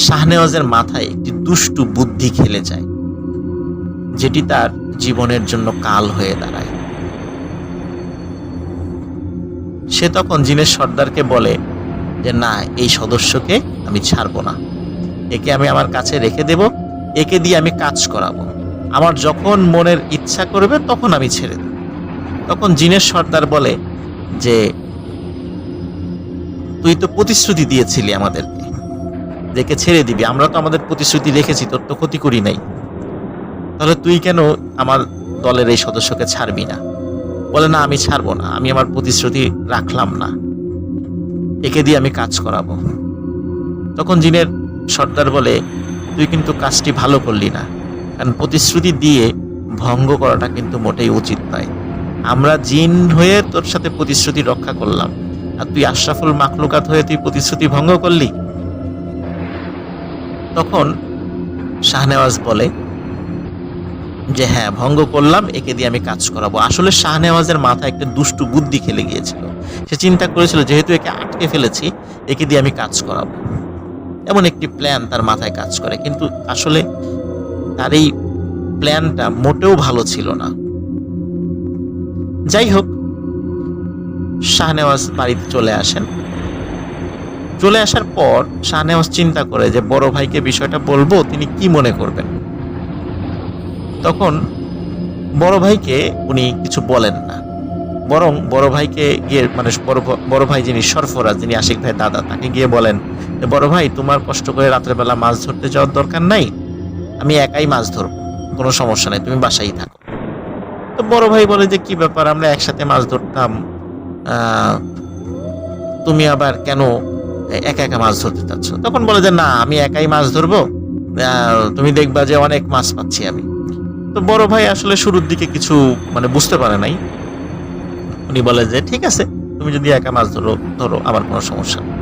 শাহনেওয়াজের মাথায় একটি দুষ্টু বুদ্ধি খেলে যায়, যেটি তার জীবনের জন্য কাল হয়ে দাঁড়ায়। সে তখন জিনের সর্দারকে বলে যে না, এই সদস্যকে আমি ছাড়বো না, একে আমি আমার কাছে রেখে দেব, একে দিয়ে আমি কাজ করাবো, আমার যখন মনের ইচ্ছা করবে তখন আমি ছেড়ে দেব। তখন জিনের সর্দার বলে যে তুই তো প্রতিশ্রুতি দিয়েছিলি আমাদেরকে, দেখে ছেড়ে দিবি, আমরা তো আমাদের প্রতিশ্রুতি রেখেছি, তোর তো ক্ষতি করি নাই, তাহলে তুই কেন আমার দলের এই সদস্যকে ছাড়বি না? বলে না, আমি ছাড়বো না, আমি আমার প্রতিশ্রুতি রাখলাম না, একে দিয়ে আমি কাজ করাবো। তখন জিনের সর্দার বলে, তুই কিন্তু কাজটি ভালো করলি না, কারণ প্রতিশ্রুতি দিয়ে ভঙ্গ করাটা কিন্তু মোটেই উচিত নয়। আমরা জিন হয়ে তোর সাথে প্রতিশ্রুতি রক্ষা করলাম, আর তুই আশরাফুল মাখলুকাত হয়ে তুই প্রতিশ্রুতি ভঙ্গ করলি। তখন শাহনেওয়াজ বলে যে হ্যাঁ, ভঙ্গ করলাম, একে দিয়ে আমি কাজ করাবো। আসলে শাহনেওয়াজের মাথায় একটা দুষ্টু বুদ্ধি খেলে গিয়েছিল। সে চিন্তা করেছিল, যেহেতু একে আটকে ফেলেছি, একে দিয়ে আমি কাজ করাবো, এমন একটি প্ল্যান তার মাথায় কাজ করে। কিন্তু আসলে তার এই প্ল্যানটা মোটেও ভালো ছিল না। যাই হোক, শাহনেওয়াজ বাড়িতে চলে আসেন। চলে আসার পর শাহনেওয়াজ চিন্তা করে যে বড় ভাইকে বিষয়টা বলবো, তিনি কি মনে করবেন। তখন বড় ভাইকে উনি কিছু বলেন না, বরং বড় ভাইকে গিয়ে, মানে বড় ভাই যিনি সরফরাজ, যিনি আশিক ভাই দাদা, তাকে গিয়ে বলেন যে বড় ভাই, তোমার কষ্ট করে রাত্রেবেলা মাছ ধরতে যাওয়ার দরকার নাই, আমি একাই মাছ ধরবো, কোনো সমস্যা নেই, তুমি বাসায় থাকো। তো বড় ভাই বলে যে কি ব্যাপার, আমরা একসাথে মাছ ধরতাম, তুমি আবার কেন একা একা মাছ ধরতে চাচ্ছ? তখন বলে যে না, আমি একাই মাছ ধরবো, তুমি দেখবা যে অনেক মাছ পাচ্ছি আমি। তো বড় ভাই আসলে শুরুর দিকে কিছু মানে বুঝতে পারে নাই। উনি বলে যে ঠিক আছে, তুমি যদি একা মাছ ধরো, আমার কোনো সমস্যা নেই।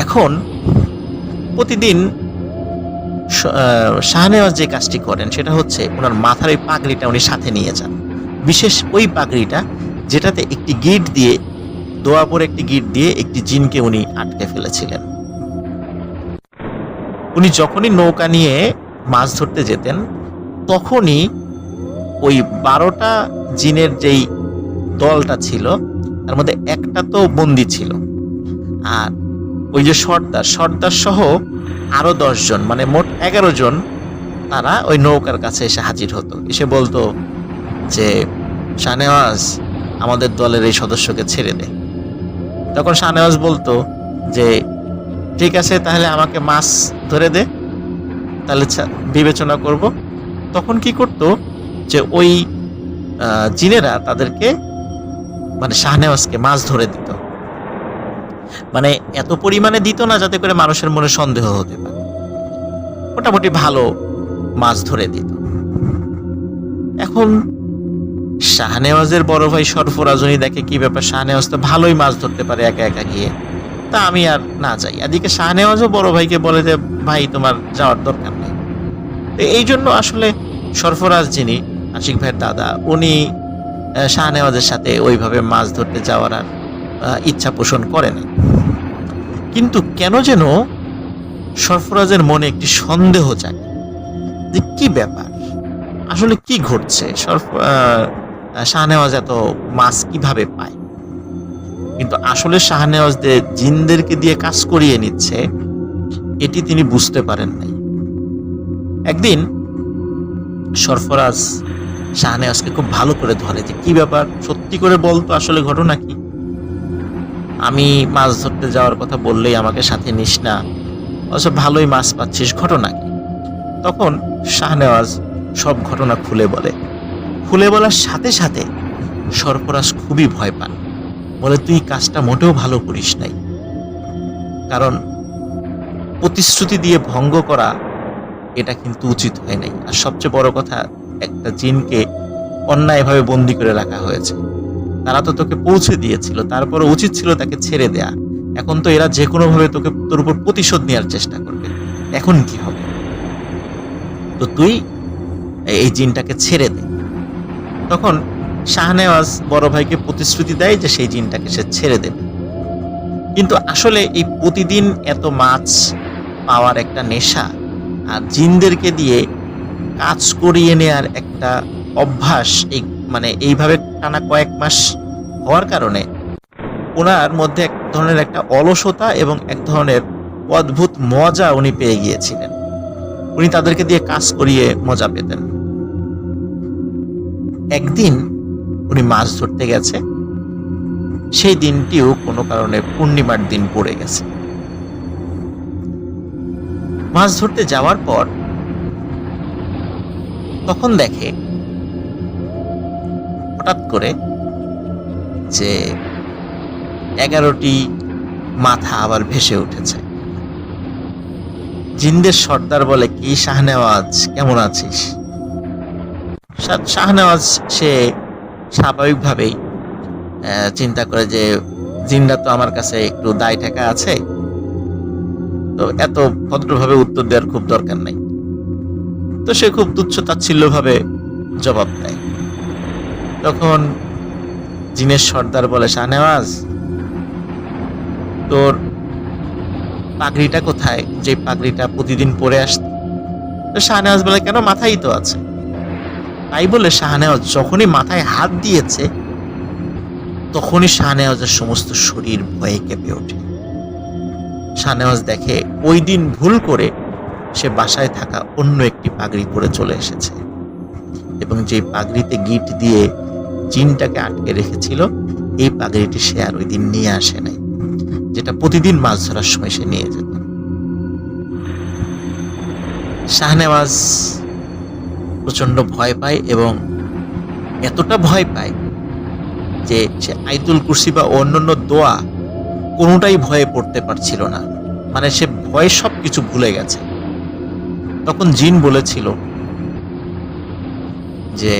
এখন প্রতিদিন শাহনেওয়াজ যে কাজটি করেন সেটা হচ্ছে ওনার মাথার ওই পাগড়িটা উনি সাথে নিয়ে যান, বিশেষ ওই পাগড়িটা যেটাতে একটি গিট দিয়ে, দোয়া পরে একটি গিট দিয়ে একটি জিনকে উনি আটকে ফেলেছিলেন। উনি যখনই নৌকা নিয়ে মাছ ধরতে যেতেন, তখনই ওই 12টা জিনের যেই দলটা ছিল তার মধ্যে একটা তো বন্দী ছিল, আর ওই যে সর্দার সহ আরো 10 জন, মানে মোট 11 জন, তারা ওই নৌকার কাছে এসে হাজির হতো। এসে বলতো যে শাহনেওয়াজ, আমাদের দলের এই সদস্যকে ছেড়ে দে। তখন শাহনেওয়াজ বলতো যে ঠিক আছে, তাহলে আমাকে মাছ ধরে দে, তাহলে বিবেচনা করব। তখন কি করতো যে ওই জিনেরা তাদেরকে, মানে শাহনেওয়াজকে মাছ ধরে দিত, মানে এত পরিমাণে দিত না যাতে করে মানুষের মনে সন্দেহ হতে পারে, মোটামুটি ভালো মাছ ধরে দিত। এখন শাহনেওয়াজের বড় ভাই সরফরাজ উনি দেখে কি ব্যাপার, শাহনেওয়াজ তো ভালোই মাছ ধরতে পারে একা একা গিয়ে, তা আমি আর না যাই। এদিকে শাহনেওয়াজও বড় ভাইকে বলে যে ভাই, তোমার যাওয়ার দরকার নেই। এই জন্য আসলে সরফরাজ, যিনি আশিক ভাইয়ের দাদা, উনি শাহনেওয়াজের সাথে ওইভাবে মাছ ধরতে যাওয়ার আর ইচ্ছা পোষণ করে না। কিন্তু কেন যেন সরফরাজের মনে একটি সন্দেহ জাগে যে কি ব্যাপার, আসলে কি ঘটছে, শাহনেওয়াজ এত মাছ কিভাবে পায়। কিন্তু আসলে শাহনেওয়াজ যে জিনদেরকে দিয়ে কাজ করিয়ে নিচ্ছে, এটি তিনি বুঝতে পারেন নাই। একদিন সরফরাজ শাহনেওয়াজকে খুব ভালো করে ধরে যে কি ব্যাপার, সত্যি করে বলতো আসলে ঘটনা কি, আমি মাছ ধরতে যাওয়ার কথা বললেই আমাকে সাথে নিস না, অবশ্য ভালোই মাছ পাচ্ছিস, ঘটনা কি? তখন শাহনেওয়াজ সব ঘটনা খুলে বলার সাথে সাথে সরফরাজ খুবই ভয় পান, বলে তুই কাজটা মোটেও ভালো করিস নাই, কারণ প্রতিশ্রুতি দিয়ে ভঙ্গ করা এটা কিন্তু উচিত হয় নাই। আর সবচেয়ে বড় কথা, একটা জিনকে অন্যায়ভাবে বন্দি করে রাখা হয়েছে। তারা তো তোকে পৌঁছে দিয়েছিল, তারপরে উচিত ছিল তাকে ছেড়ে দেয়া। এখন তো এরা যে কোনো ভাবে তোর উপর প্রতিশোধ নেওয়ার চেষ্টা করবে। এখন কি হবে? তো তুই এই জিনটাকে ছেড়ে দে। তখন শাহনেওয়াজ বড় ভাইকে প্রতিশ্রুতি দেয় যে সেই জিনটাকে সে ছেড়ে দেবে। কিন্তু আসলে এই প্রতিদিন এত মাছ পাওয়ার একটা নেশা আর জিনদেরকে দিয়ে কাজ করিয়ে নেয়ার একটা অভ্যাস, এইভাবে টানা কয়েক মাস হওয়ার কারণে ওনার মধ্যে এক ধরনের একটা অলসতা এবং এক ধরনের অদ্ভুত মজা উনি পেয়ে গিয়েছিলেন। উনি তাদেরকে দিয়ে কাজ করিয়ে মজা পেতেন। একদিন উনি মাছ ধরতে গেছে, সেই দিনটিও কোনো কারণে পূর্ণিমার দিন পড়ে গেছে। মাছ ধরতে যাওয়ার পর তখন দেখে হঠাৎ করে যে 11টি মাথা আবার ভেসে উঠেছে। জিনদের সর্দার বলে, কি শাহনেওয়াজ, কেমন আছিস? শাহনেওয়াজ সে স্বাভাবিকভাবেই চিন্তা করে যে জিনরা তো আমার কাছে একটু দায় টাকা আছে, তো এত ভদ্রভাবে উত্তর দেওয়ার খুব দরকার নাই। তো সে খুব তুচ্ছ তাচ্ছিল্য ভাবে জবাব দেয়। তখন জিনের সর্দার বলে, শাহনেওয়াজ, তোর পাগড়িটা কোথায়, যে পাগড়িটা প্রতিদিন পরে আসত? তো শাহনেওয়াজ বলে, কেন, মাথায় তো আছে। তাই বলে শাহনেওয়াজ যখনই মাথায় হাত দিয়েছে তখনই শাহনেওয়াজের সমস্ত শরীর ভয়ে কেঁপে ওঠে। শাহনেওয়াজ দেখে ওই দিন ভুল করে সে বাসায় থাকা অন্য একটি পাগড়ি পরে চলে এসেছে, এবং যে পাগড়িতে গিট দিয়ে জিনটাকে আটকে রেখেছিল এই পাগড়িটি সে আর ওই দিন নিয়ে আসে নাই, যেটা প্রতিদিন মাছ ধরার সময় সে নিয়ে যেত। শাহনেওয়াজ প্রচন্ড ভয় পায়, এবং এতটা ভয় পায় যে সে আয়াতুল কুরসি বা অন্যান্য দোয়া কোনোটাই ভয়ে পড়তে পারছিল না। সে ভয় সবকিছু ভুলে গেছে। তখন জিন বলেছিল যে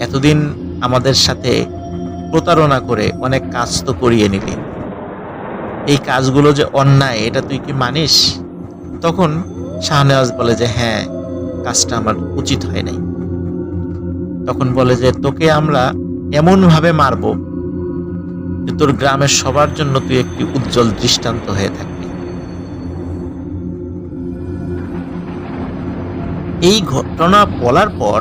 এতদিন আমাদের সাথে প্রতারণা করে অনেক কাজ তো করিয়ে নিলি, এই কাজগুলো যে অন্যায় এটা তুই কি মানিস? তখন শাহনেওয়াজ বলে যে হ্যাঁ, কাজটা আমার উচিত হয় নাই। তখন বলে যে তোকে আমরা এমন ভাবে মারবো যে তোর গ্রামের সবার জন্য তুই একটি উজ্জ্বল দৃষ্টান্ত হয়ে থাকবি। এই ঘটনা বলার পর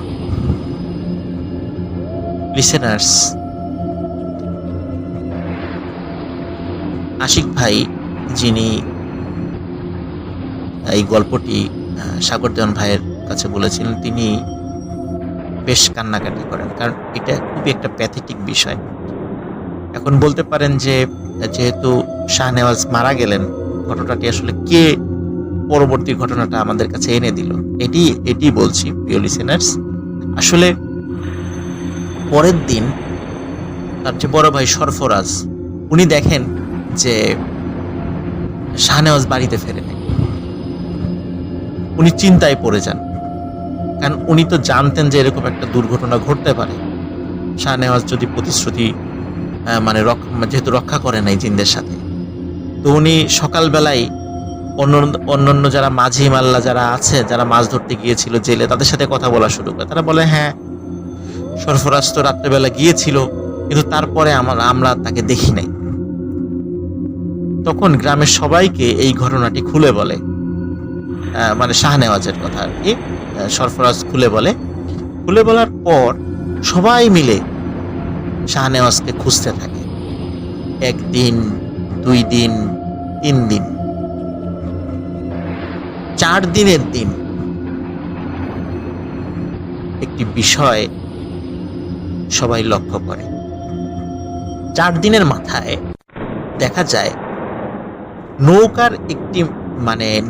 লিসেনার্স, আশিক ভাই যিনি এই গল্পটি সাগর দেওয়ান ভাইয়ের কাছে বলেছিলেন, তিনি বেশ কান্নাকাটি করেন, কারণ এটা খুবই একটা প্যাথেটিক বিষয়। এখন বলতে পারেন যে যেহেতু শাহনেওয়াজ মারা গেলেন, ঘটনাটি আসলে কে পরবর্তী ঘটনাটা আমাদের কাছে এনে দিল, এটি বলছি প্রিয় লিসেনার্স। আসলে পরের দিন তার যে বড় ভাই সরফরাজ, উনি দেখেন যে শাহনেওয়াজ বাড়িতে ফেরে নাই। উনি চিন্তায় পড়ে যান, কারণ উনি তো জানতেন যে এরকম একটা দুর্ঘটনা ঘটতে পারে। শাহনেওয়াজ যদি প্রতিশ্রুতি যেহেতু রক্ষা করে নাই জিনদের সাথে, তো উনি সকালবেলায় অন্যান্য যারা মাঝি মাল্লা যারা আছে, যারা মাছ ধরতে গিয়েছিল জেলে, তাদের সাথে কথা বলা শুরু করে। তারা বলে, হ্যাঁ, সরফরাজ তো রাত্রেবেলা গিয়েছিল, কিন্তু তারপরে আমরা তাকে দেখি নাই। তখন গ্রামের সবাইকে এই ঘটনাটি খুলে বলে, শাহনেওয়াজের কথা আর কি। সরফরাজ খুলে বলার পর সবাই মিলে শাহনেওয়াজকে খুঁজতে থাকে। 1 দিন, 2 দিন, 3 দিন, 4 দিনের দিন একটি বিষয় সবাই লক্ষ্য করে। 4 দিনের মাথায় দেখা যায় নৌকার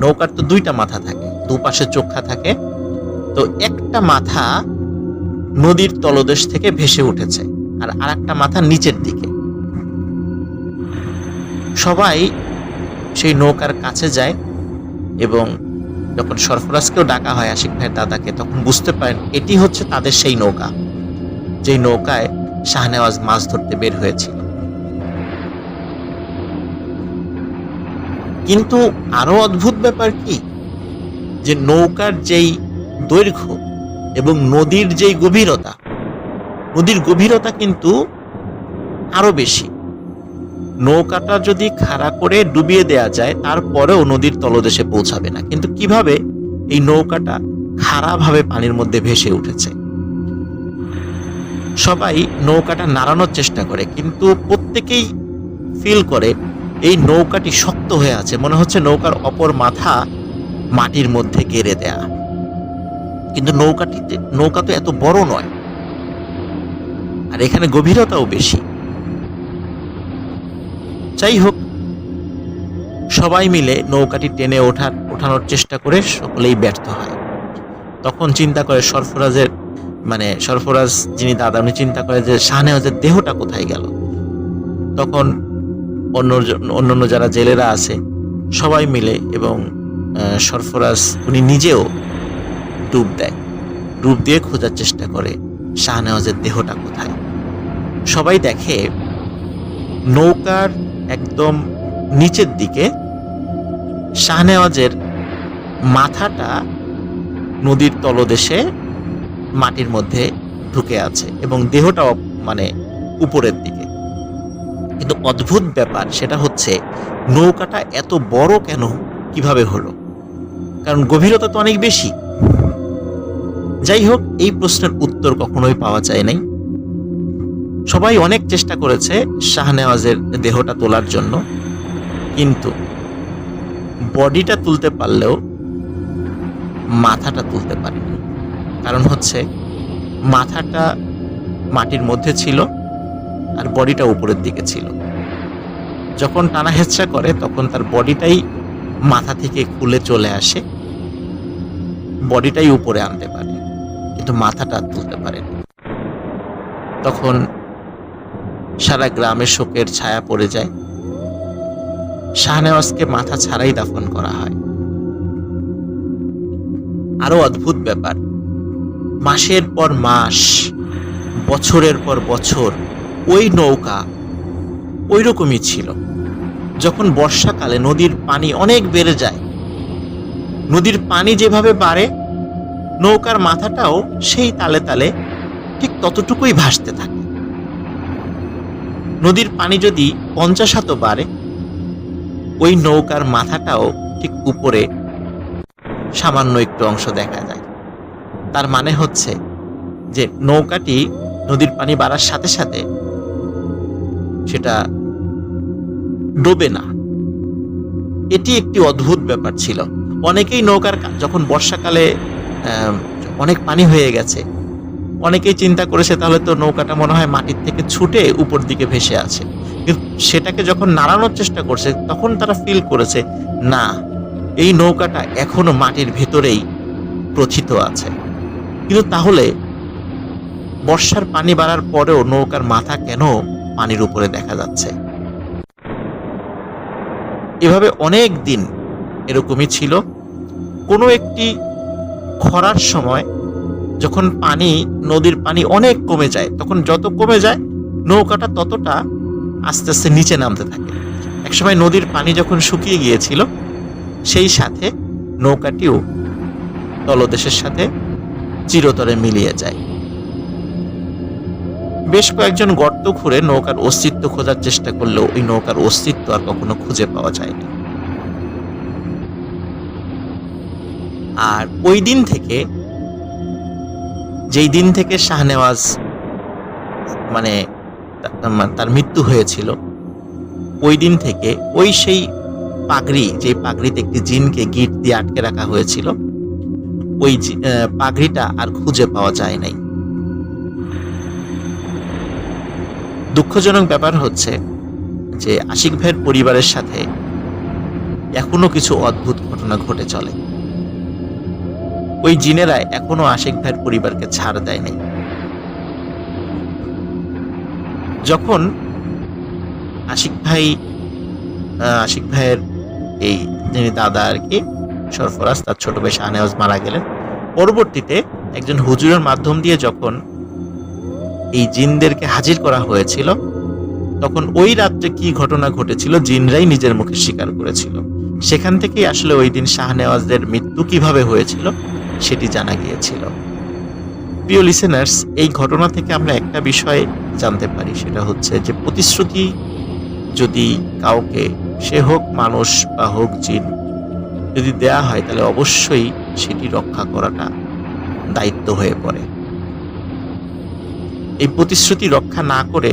নৌকার তো 2টা মাথা থাকে, দুপাশে চোখা থাকে, তো একটা মাথা নদীর তলদেশ থেকে ভেসে উঠেছে আর আরেকটা মাথা নিচের দিকে। সবাই সেই নৌকার কাছে যায় এবং যখন সরফরাজকেও ডাকা হয় আশিক ভাইয়ের দাদাকে, তখন বুঝতে পারেন এটি হচ্ছে তাদের সেই নৌকা, যেই নৌকায় শাহনেওয়াজ মাছ ধরতে বের হয়েছিল। কিন্তু আরো অদ্ভুত ব্যাপার কি, যে নৌকার যেই দৈর্ঘ্য এবং নদীর যেই গভীরতা, নদীর গভীরতা কিন্তু আরো বেশি। নৌকাটা যদি খাড়া করে ডুবিয়ে দেয়া যায় তারপরেও নদীর তলদেশে পৌঁছাবে না, কিন্তু কিভাবে এই নৌকাটা খাড়াভাবে পানির মধ্যে ভেসে উঠেছে। সবাই নৌকাটা নাড়ানোর চেষ্টা করে, কিন্তু প্রত্যেকেই ফিল করে এই নৌকাটি শক্ত হয়ে আছে, মনে হচ্ছে নৌকার অপর মাথা মাটির মধ্যে গেড়ে দেয়া। কিন্তু নৌকা তো এত বড় নয়, আর এখানে গভীরতাও বেশি। যাই হোক, সবাই মিলে নৌকাটি টেনে ওঠানোর চেষ্টা করে সকলেই ব্যর্থ হয়। তখন চিন্তা করে সরফরাজ যিনি দাদা, উনি চিন্তা করে যে শাহনেওয়াজের দেহটা কোথায় গেল। তখন অন্য যারা জেলেরা আছে সবাই মিলে এবং সরফরাজ উনি নিজেও ডুব দিয়ে খোঁজার চেষ্টা করে শাহনেওয়াজের দেহটা কোথায়। সবাই দেখে নৌকার একদম নিচের দিকে শাহনেওয়াজের মাথাটা নদীর তলদেশে মাটির মধ্যে ঢুকে আছে এবং দেহটাও উপরের দিকে। কিন্তু অদ্ভুত ব্যাপার সেটা হচ্ছে নৌকাটা এত বড় কেন, কিভাবে হলো? কারণ গভীরতা তো অনেক বেশি। যাই হোক, এই প্রশ্নের উত্তর কখনোই পাওয়া যায় নাই। সবাই অনেক চেষ্টা করেছে শাহনেওয়াজের দেহটা তোলার জন্য, কিন্তু বডিটা তুলতে পারলেও মাথাটা তুলতে পারেনি। কারণ হচ্ছে মাথাটা মাটির মধ্যে ছিল আর বডিটা উপরের দিকে ছিল। যখন টানা হেঁচড়া করে তখন তার বডিটাই মাথা থেকে খুলে চলে আসে, বডিটাই উপরে আনতে পারে, কিন্তু মাথাটা তুলতে পারেনি। তখন সারা গ্রামে শোকের ছায়া পড়ে যায়। শাহনেওয়াজকে মাথা ছাড়াই দাফন করা হয়। আরো অদ্ভুত ব্যাপার, মাসের পর মাস, বছরের পর বছর ওই নৌকা ওই রকমই ছিল। যখন বর্ষাকালে নদীর পানি অনেক বেড়ে যায়, নদীর পানি যেভাবে বাড়ে নৌকার মাথাটাও সেই তালে তালে ঠিক ততটুকুই ভাসতে থাকে। নদীর পানি যদি 50 হাতও বাড়ে, ওই নৌকার মাথাটাও ঠিক উপরে সামান্য একটু অংশ দেখা যায়। তার মানে হচ্ছে যে নৌকাটি নদীর পানি বাড়ার সাথে সাথে সেটা ডোবে না। এটি একটি অদ্ভুত ব্যাপার ছিল। অনেকেই নৌকার, যখন বর্ষাকালে অনেক পানি হয়ে গেছে, অনেকেই চিন্তা করেছে তাহলে তো নৌকাটা মনে হয় মাটির থেকে ছুটে উপর দিকে ভেসে আছে। কিন্তু সেটাকে যখন নাড়ানোর চেষ্টা করছে তখন তারা ফিল করেছে না, এই নৌকাটা এখনো মাটির ভেতরেই প্রথিত আছে। কিন্তু তাহলে বর্ষার পানি বাড়ার পরেও নৌকার মাথা কেন পানির উপরে দেখা যাচ্ছে? এভাবে অনেক দিন এরকমই ছিল। কোনো একটি খরার সময় যখন নদীর পানি অনেক কমে যায়, তখন যত কমে যায় নৌকাটা ততটা আস্তে আস্তে নিচে নামতে থাকে। একসময় নদীর পানি যখন শুকিয়ে গিয়েছিল, সেই সাথে নৌকাটিও তলদেশের সাথে চিরতরে মিলিয়ে যায়। বেশ কয়েকজন গর্ত খুঁড়ে নৌকার অস্তিত্ব খোঁজার চেষ্টা করলেও ওই নৌকার অস্তিত্ব আর কখনো খুঁজে পাওয়া যায়নি। আর ওই দিন থেকে, যেই দিন থেকে শাহনেওয়াজ তার মৃত্যু হয়েছিল, ওই দিন থেকে সেই পাগড়ি, যে পাগড়িতে একটি জিনকে গিট দিয়ে আটকে রাখা হয়েছিল, ওই পাগড়িটা আর খুঁজে পাওয়া যায় নাই। দুঃখজনক ব্যাপার হচ্ছে যে আশিক ভাইয়ের পরিবারের সাথে এখনো কিছু অদ্ভুত ঘটনা ঘটে চলে। ওই জিনেরা এখনো আশিক ভাইয়ের পরিবারকে ছাড় দেয় নাই। যখন আশিক ভাইয়ের এই যিনি দাদা আর কি সরফরাজ, তার ছোট ভাই শাহনেওয়াজ মারা গেলেন। পরবর্তীতে একজন হুজুরের মাধ্যম দিয়ে যখন এই জিনদেরকে হাজির করা হয়েছিল, তখন ওই রাত্রে কি ঘটনা ঘটেছিল জিনরাই নিজের মুখে স্বীকার করেছিল। সেখান থেকেই আসলে ওই দিন শাহনেওয়াজদের মৃত্যু কিভাবে হয়েছিল সেটি জানা গিয়েছিল। প্রিয় লিসেনার্স, এই ঘটনা থেকে আমরা একটা বিষয় জানতে পারি, সেটা হচ্ছে যে প্রতিশ্রুতি যদি কাউকে, সে হোক মানুষ বা হোক জিন, যদি দেয়া হয় তাহলে অবশ্যই সেটি রক্ষা করাটা দায়িত্ব হয়ে পড়ে। এই প্রতিশ্রুতি রক্ষা না করে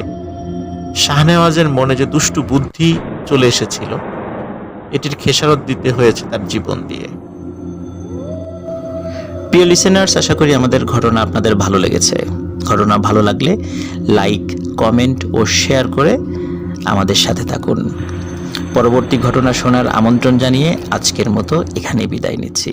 শাহনেওয়াজের মনে যে দুষ্টু বুদ্ধি চলে এসেছিল, এটির খেসারত দিতে হয়েছে তার জীবন দিয়ে। প্রিয় লিসেনার্স, আশা করি আমাদের ঘটনা আপনাদের ভালো লেগেছে। ঘটনা ভালো লাগলে লাইক, কমেন্ট ও শেয়ার করে আমাদের সাথে থাকুন। পরবর্তী ঘটনা শোনার আমন্ত্রণ জানিয়ে আজকের মতো এখানে বিদায় নিচ্ছি।